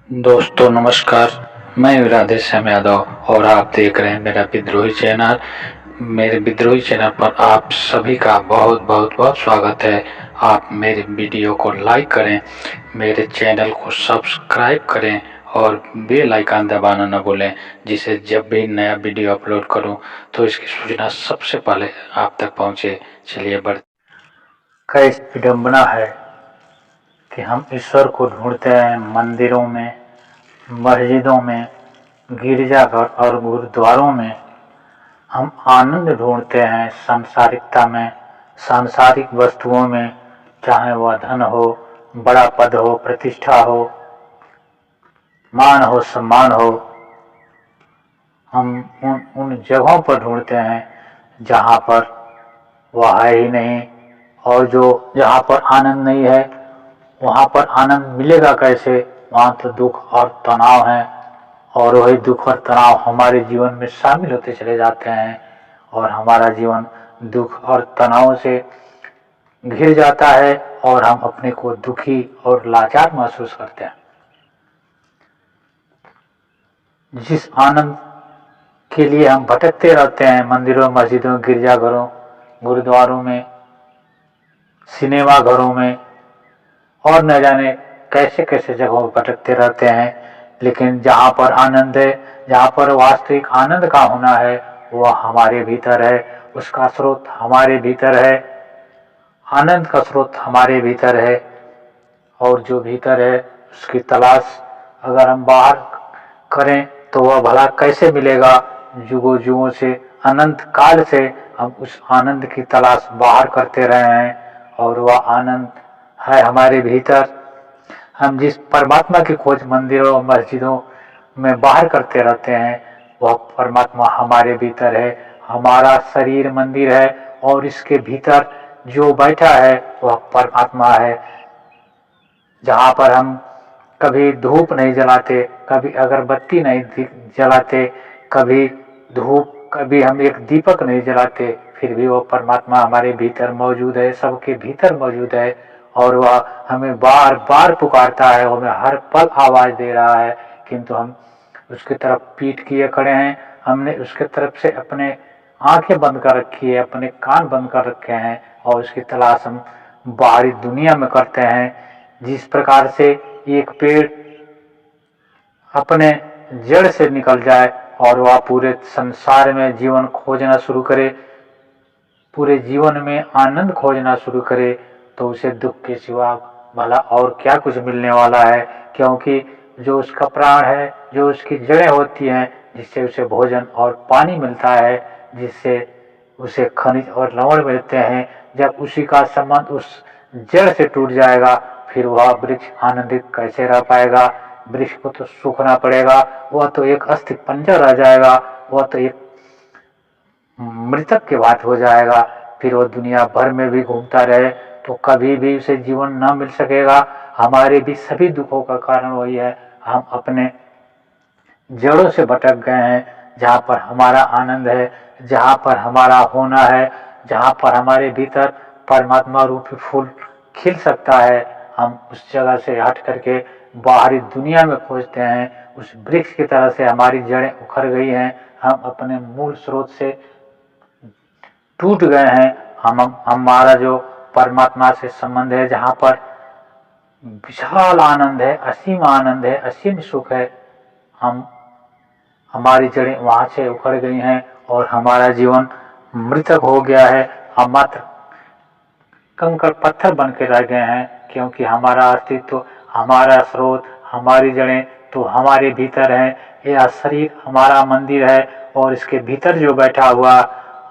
दोस्तों नमस्कार। मैं राधेश्याम यादव और आप देख रहे हैं मेरा विद्रोही चैनल। मेरे विद्रोही चैनल पर आप सभी का बहुत बहुत बहुत स्वागत है। आप मेरे वीडियो को लाइक करें, मेरे चैनल को सब्सक्राइब करें और बेल आइकन दबाना न भूलें, जिससे जब भी नया वीडियो अपलोड करूं तो इसकी सूचना सबसे पहले आप तक पहुंचे। चलिए बढ़। कैसी विडंबना है कि हम ईश्वर को ढूंढते हैं मंदिरों में, मस्जिदों में, गिरजाघर और गुरुद्वारों में। हम आनंद ढूंढते हैं सांसारिकता में, सांसारिक वस्तुओं में, चाहे वह धन हो, बड़ा पद हो, प्रतिष्ठा हो, मान हो, सम्मान हो। हम उन जगहों पर ढूंढते हैं जहाँ पर वह है ही नहीं, और जहाँ पर आनंद नहीं है वहाँ पर आनंद मिलेगा कैसे। वहाँ तो दुख और तनाव है, और वही दुख और तनाव हमारे जीवन में शामिल होते चले जाते हैं और हमारा जीवन दुख और तनाव से घिर जाता है और हम अपने को दुखी और लाचार महसूस करते हैं। जिस आनंद के लिए हम भटकते रहते हैं मंदिरों, मस्जिदों, गिरजाघरों, गुरुद्वारों में, सिनेमा घरों में और न जाने कैसे कैसे जगहों पर भटकते रहते हैं, लेकिन जहाँ पर आनंद है, जहाँ पर वास्तविक आनंद का होना है, वह हमारे भीतर है। उसका स्रोत हमारे भीतर है, आनंद का स्रोत हमारे भीतर है। और जो भीतर है उसकी तलाश अगर हम बाहर करें तो वह भला कैसे मिलेगा। युगों युगों से, अनंत काल से हम उस आनंद की तलाश बाहर करते रहे हैं, और वह आनंद है हमारे भीतर। हम जिस परमात्मा की खोज मंदिरों, मस्जिदों में बाहर करते रहते हैं, वह परमात्मा हमारे भीतर है। हमारा शरीर मंदिर है और इसके भीतर जो बैठा है वह परमात्मा है। जहाँ पर हम कभी धूप नहीं जलाते, कभी अगरबत्ती नहीं जलाते, कभी धूप, कभी हम एक दीपक नहीं जलाते, फिर भी वो परमात्मा हमारे भीतर मौजूद है, सबके भीतर मौजूद है। और वह हमें बार बार पुकारता है, हमें हर पल आवाज दे रहा है, किंतु हम उसकी तरफ पीठ किए खड़े हैं। हमने उसके तरफ से अपने आंखें बंद कर रखी है, अपने कान बंद कर रखे हैं, और उसकी तलाश हम बाहरी दुनिया में करते हैं। जिस प्रकार से एक पेड़ अपने जड़ से निकल जाए और वह पूरे संसार में जीवन खोजना शुरू करे, पूरे जीवन में आनंद खोजना शुरू करे, तो उसे दुख के सिवा भला और क्या कुछ मिलने वाला है। क्योंकि जो उसका प्राण है, जो उसकी जड़ें होती हैं, जिससे उसे भोजन और पानी मिलता है, जिससे उसे खनिज और लवण मिलते हैं, जब उसी का संबंध उस जड़ से टूट जाएगा, फिर वह वृक्ष आनंदित कैसे रह पाएगा। वृक्ष को तो सूखना पड़ेगा, वह तो एक अस्थि पंजर रह जाएगा, वह तो एक मृतक के बात हो जाएगा। फिर वो दुनिया भर में भी घूमता रहे तो कभी भी उसे जीवन न मिल सकेगा। हमारे भी सभी दुखों का कारण वही है, हम अपने जड़ों से भटक गए हैं। जहाँ पर हमारा आनंद है, जहाँ पर हमारा होना है, जहाँ पर हमारे भीतर परमात्मा रूपी फूल खिल सकता है, हम उस जगह से हट करके बाहरी दुनिया में खोजते हैं। उस वृक्ष की तरह से हमारी जड़ें उखड़ गई हैं, हम अपने मूल स्रोत से टूट गए हैं। हमारा जो परमात्मा से संबंध है, जहाँ पर विशाल आनंद है, असीम आनंद है, असीम सुख है, हमारी जड़ें वहां से उखड़ गई हैं और हमारा जीवन मृतक हो गया है। हम मात्र कंकड़ पत्थर बन के रह गए हैं, क्योंकि हमारा अस्तित्व, हमारा स्रोत, हमारी जड़ें तो हमारे भीतर है। यह शरीर हमारा मंदिर है और इसके भीतर जो बैठा हुआ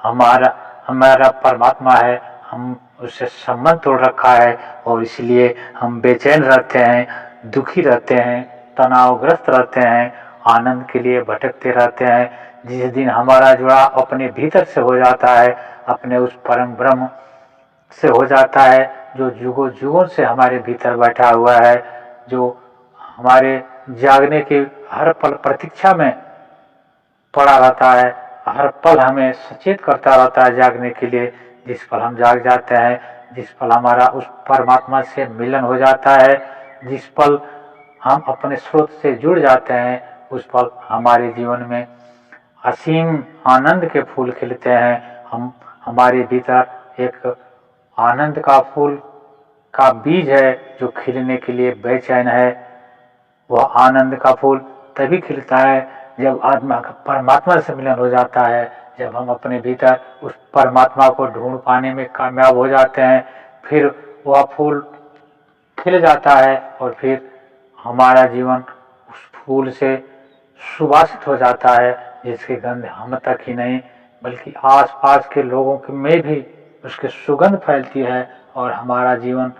हमारा हमारा परमात्मा है, हम उससे संबंध तोड़ रखा है, और इसलिए हम बेचैन रहते हैं, दुखी रहते हैं, तनावग्रस्त रहते हैं, आनंद के लिए भटकते रहते हैं। जिस दिन हमारा जुड़ाव अपने भीतर से हो जाता है, अपने उस परम ब्रह्म से हो जाता है, जो युगों युगों से हमारे भीतर बैठा हुआ है, जो हमारे जागने की हर पल प्रतीक्षा में पड़ा रहता है, हर पल हमें सचेत करता रहता है जागने के लिए। जिस पल हम जाग जाते हैं, जिस पल हमारा उस परमात्मा से मिलन हो जाता है, जिस पल हम अपने स्रोत से जुड़ जाते हैं, उस पल हमारे जीवन में असीम आनंद के फूल खिलते हैं। हमारे भीतर एक आनंद का फूल का बीज है जो खिलने के लिए बेचैन है। वह आनंद का फूल तभी खिलता है जब आत्मा का परमात्मा से मिलन हो जाता है, जब हम अपने भीतर उस परमात्मा को ढूंढ पाने में कामयाब हो जाते हैं, फिर वह फूल खिल जाता है और फिर हमारा जीवन उस फूल से सुवासित हो जाता है, जिसकी गंध हम तक ही नहीं बल्कि आसपास के लोगों में भी उसकी सुगंध फैलती है, और हमारा जीवन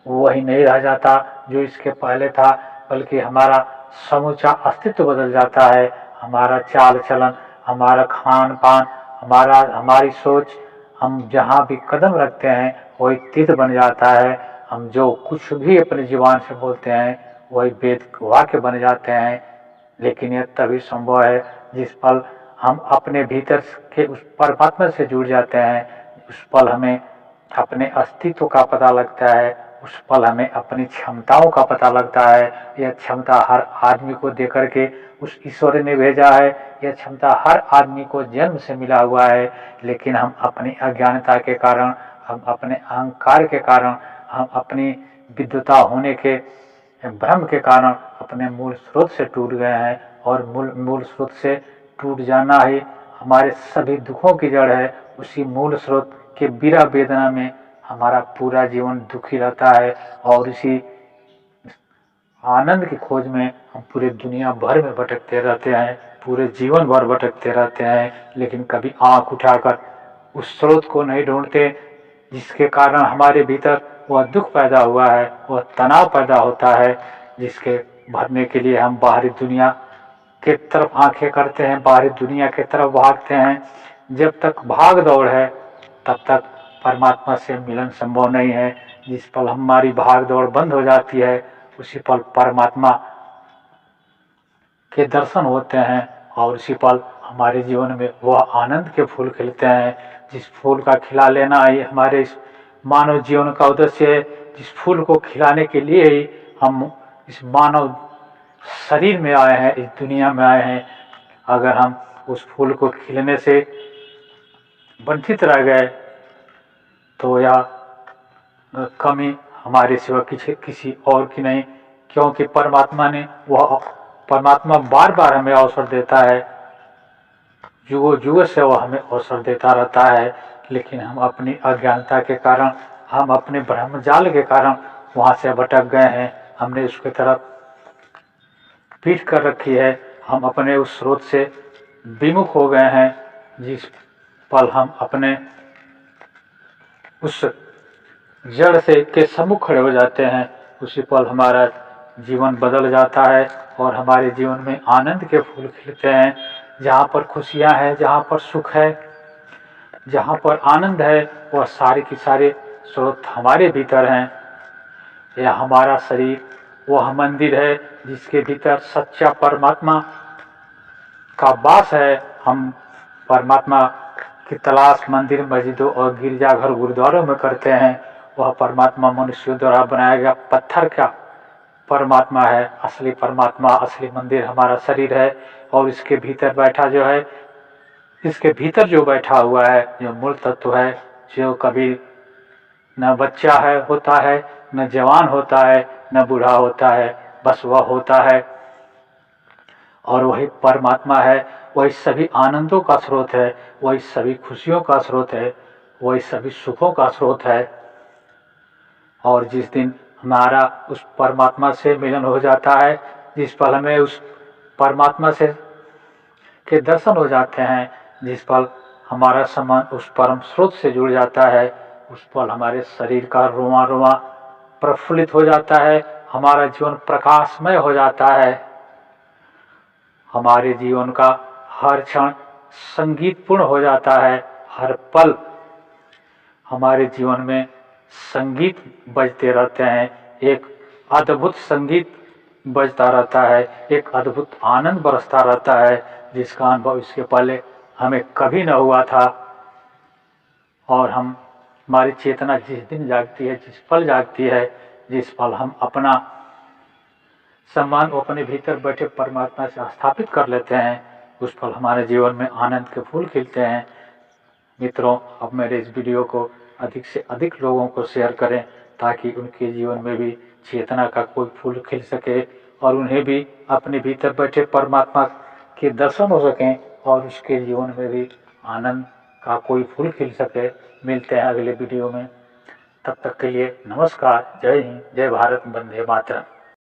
वही नहीं रह जाता जो इसके पहले था, बल्कि हमारा समूचा अस्तित्व बदल जाता है। हमारा चाल चलन, हमारा खान पान, हमारी सोच, हम जहाँ भी कदम रखते हैं वही तीर्थ बन जाता है। हम जो कुछ भी अपनी जुबान से बोलते हैं वही वेद वाक्य बन जाते हैं। लेकिन यह तभी संभव है जिस पल हम अपने भीतर के उस परमात्मा से जुड़ जाते हैं। उस पल हमें अपने अस्तित्व का पता लगता है, उस पल हमें अपनी क्षमताओं का पता लगता है। यह क्षमता हर आदमी को देकर के उस ईश्वर ने भेजा है, यह क्षमता हर आदमी को जन्म से मिला हुआ है, लेकिन हम अपनी अज्ञानता के कारण, हम अपने अहंकार के कारण, हम अपनी विद्वता होने के भ्रम के कारण अपने मूल स्रोत से टूट गए हैं, और मूल स्रोत से टूट जाना ही हमारे सभी दुखों की जड़ है। उसी मूल स्रोत के बिरह वेदना में हमारा पूरा जीवन दुखी रहता है, और इसी आनंद की खोज में हम पूरे दुनिया भर में भटकते रहते हैं, पूरे जीवन भर भटकते रहते हैं, लेकिन कभी आंख उठाकर उस स्रोत को नहीं ढूंढते जिसके कारण हमारे भीतर वह दुख पैदा हुआ है, वह तनाव पैदा होता है, जिसके भरने के लिए हम बाहरी दुनिया के तरफ आंखें करते हैं, बाहरी दुनिया के तरफ भागते हैं। जब तक भाग दौड़ है तब तक परमात्मा से मिलन संभव नहीं है। जिस पल हमारी भाग दौड़ बंद हो जाती है उसी पल परमात्मा के दर्शन होते हैं, और उसी पल हमारे जीवन में वह आनंद के फूल खिलते हैं, जिस फूल का खिला लेना ही हमारे इस मानव जीवन का उद्देश्य है। जिस फूल को खिलाने के लिए ही हम इस मानव शरीर में आए हैं, इस दुनिया में आए हैं। अगर हम उस फूल को खिलने से वंचित रह गए तो यह कमी हमारे सिवा किसी और की नहीं, क्योंकि परमात्मा बार बार हमें अवसर देता है, युगों युगों से वह हमें अवसर देता रहता है, लेकिन हम अपनी अज्ञानता के कारण, हम अपने ब्रह्मजाल के कारण वहाँ से भटक गए हैं। हमने उसकी तरफ पीठ कर रखी है, हम अपने उस स्रोत से विमुख हो गए हैं। जिस पल हम अपने उस जड़ से के सम्मुख खड़े हो जाते हैं उसी पल हमारा जीवन बदल जाता है, और हमारे जीवन में आनंद के फूल खिलते हैं। जहाँ पर खुशियाँ हैं, जहाँ पर सुख है, जहाँ पर आनंद है, वह सारे के सारे स्रोत हमारे भीतर हैं। यह हमारा शरीर वह मंदिर है जिसके भीतर सच्चा परमात्मा का वास है। हम परमात्मा की तलाश मंदिर, मस्जिदों और गिरजाघर, गुरुद्वारों में करते हैं। वह परमात्मा मनुष्यों द्वारा बनाया गया पत्थर का परमात्मा है। असली परमात्मा, असली मंदिर हमारा शरीर है, और इसके भीतर बैठा जो है, इसके भीतर जो बैठा हुआ है, जो मूल तत्व है, जो कभी न बच्चा है होता है, न जवान होता है, न बूढ़ा होता है, बस वह होता है, और वही परमात्मा है। वही सभी आनंदों का स्रोत है, वही सभी खुशियों का स्रोत है, वही सभी सुखों का स्रोत है। और जिस दिन हमारा उस परमात्मा से मिलन हो जाता है, जिस पल हमें उस परमात्मा से के दर्शन हो जाते हैं, जिस पल हमारा संबंध उस परम स्रोत से जुड़ जाता है, उस पल हमारे शरीर का रोआ रोआ प्रफुल्लित हो जाता है, हमारा जीवन प्रकाशमय हो जाता है। हमारे जीवन का हर क्षण संगीतपूर्ण हो जाता है, हर पल हमारे जीवन में संगीत बजते रहते हैं, एक अद्भुत संगीत बजता रहता है, एक अद्भुत आनंद बरसता रहता है, जिसका अनुभव इसके पहले हमें कभी न हुआ था। और हमारी चेतना जिस दिन जागती है, जिस पल जागती है, जिस पल हम अपना सम्मान वो अपने भीतर बैठे परमात्मा से स्थापित कर लेते हैं, उस पल हमारे जीवन में आनंद के फूल खिलते हैं। मित्रों, अब मेरे इस वीडियो को अधिक से अधिक लोगों को शेयर करें ताकि उनके जीवन में भी चेतना का कोई फूल खिल सके और उन्हें भी अपने भीतर बैठे परमात्मा के दर्शन हो सकें और उसके जीवन में भी आनंद का कोई फूल खिल सके। मिलते हैं अगले वीडियो में, तब तक के लिए नमस्कार, जय हिंद, जय भारत, वंदे मातरम।